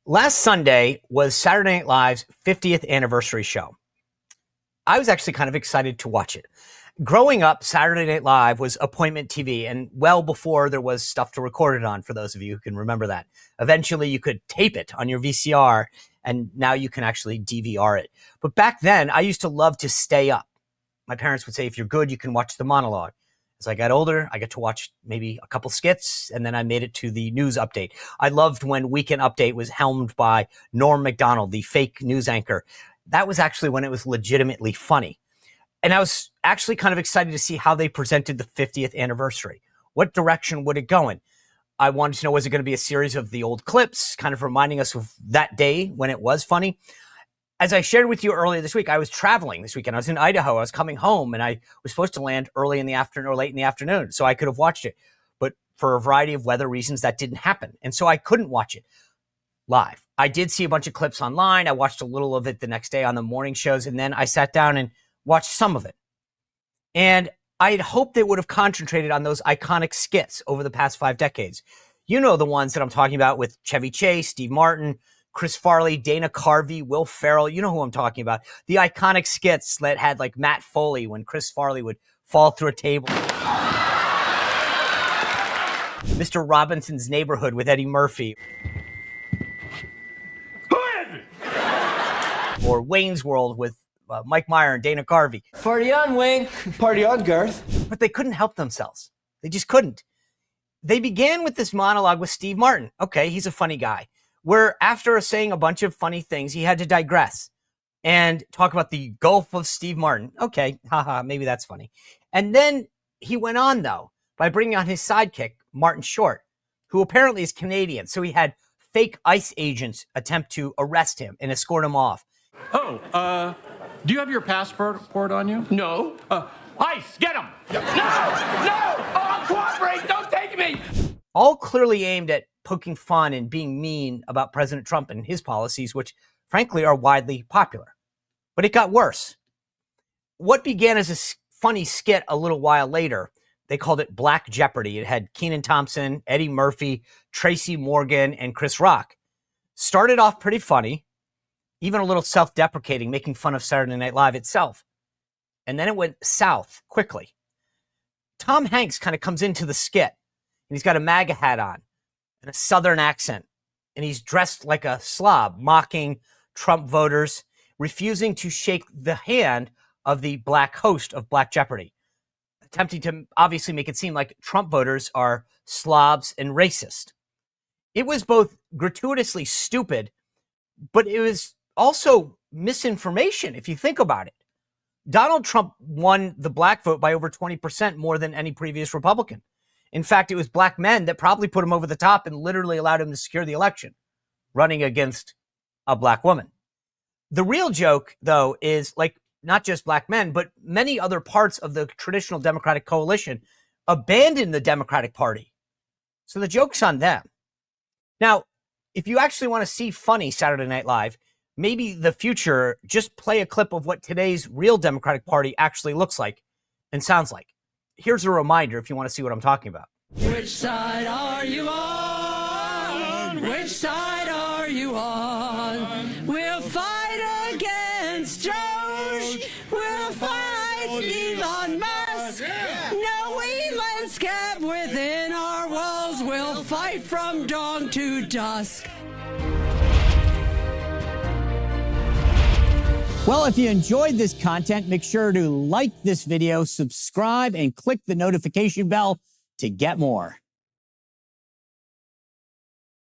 Last Sunday was Saturday Night Live's 50th anniversary show. I was actually kind of excited to watch it. Growing up, Saturday Night Live was appointment TV, and well before there was stuff to record it on, for those of you who can remember that. Eventually, you could tape it on your VCR, and now you can actually DVR it. But back then, I used to love to stay up. My parents would say, if you're good, you can watch the monologue. As I got older, I got to watch maybe a couple skits, and then I made it to the news update. I loved when Weekend Update was helmed by Norm Macdonald, the fake news anchor. That was actually when it was legitimately funny. And I was actually kind of excited to see how they presented the 50th anniversary. What direction would it go in? I wanted to know, was it going to be a series of the old clips, kind of reminding us of that day when it was funny? As I shared with you earlier this week, I was traveling this weekend. I was in Idaho. I was coming home, and I was supposed to land early in the afternoon or late in the afternoon, so I could have watched it. But for a variety of weather reasons, that didn't happen. And so I couldn't watch it live. I did see a bunch of clips online. I watched a little of it the next day on the morning shows, and then I sat down and watched some of it. And I had hoped they would have concentrated on those iconic skits over the past 5 decades. You know the ones that I'm talking about with Chevy Chase, Steve Martin, Chris Farley, Dana Carvey, Will Ferrell. You know who I'm talking about. The iconic skits that had like Matt Foley when Chris Farley would fall through a table. Mr. Robinson's Neighborhood with Eddie Murphy. Who is it? Or Wayne's World with Mike Meyer and Dana Carvey. Party on, Wayne. Party on, Garth. But they couldn't help themselves. They just couldn't. They began with this monologue with Steve Martin. Okay, he's a funny guy. Where after saying a bunch of funny things, he had to digress and talk about the gulf of Steve Martin. Okay, haha, maybe that's funny. And then he went on, though, by bringing on his sidekick, Martin Short, who apparently is Canadian. So he had fake ICE agents attempt to arrest him and escort him off. Oh, do you have your passport on you? No. ICE, get him! No! I'll cooperate! Don't take me! All clearly aimed at poking fun and being mean about President Trump and his policies, which frankly are widely popular. But it got worse. What began as a funny skit a little while later, they called it Black Jeopardy. It had Kenan Thompson, Eddie Murphy, Tracy Morgan, and Chris Rock. Started off pretty funny, even a little self-deprecating, making fun of Saturday Night Live itself. And then it went south quickly. Tom Hanks kind of comes into the skit, and he's got a MAGA hat on and a Southern accent, and he's dressed like a slob, mocking Trump voters, refusing to shake the hand of the black host of Black Jeopardy, attempting to obviously make it seem like Trump voters are slobs and racist. It was both gratuitously stupid, but it was also misinformation, if you think about it. Donald Trump won the black vote by over 20% more than any previous Republican. In fact, it was black men that probably put him over the top and literally allowed him to secure the election, running against a black woman. The real joke, though, is like not just black men, but many other parts of the traditional Democratic coalition abandoned the Democratic Party. So the joke's on them. Now, if you actually want to see funny Saturday Night Live, maybe the future, just play a clip of what today's real Democratic Party actually looks like and sounds like. Here's a reminder if you want to see what I'm talking about. Which side are you on? Which side are you on? We'll fight against Josh. We'll fight Elon Musk. No Elon's kept within our walls. We'll fight from dawn to dusk. Well, if you enjoyed this content, make sure to like this video, subscribe, and click the notification bell to get more.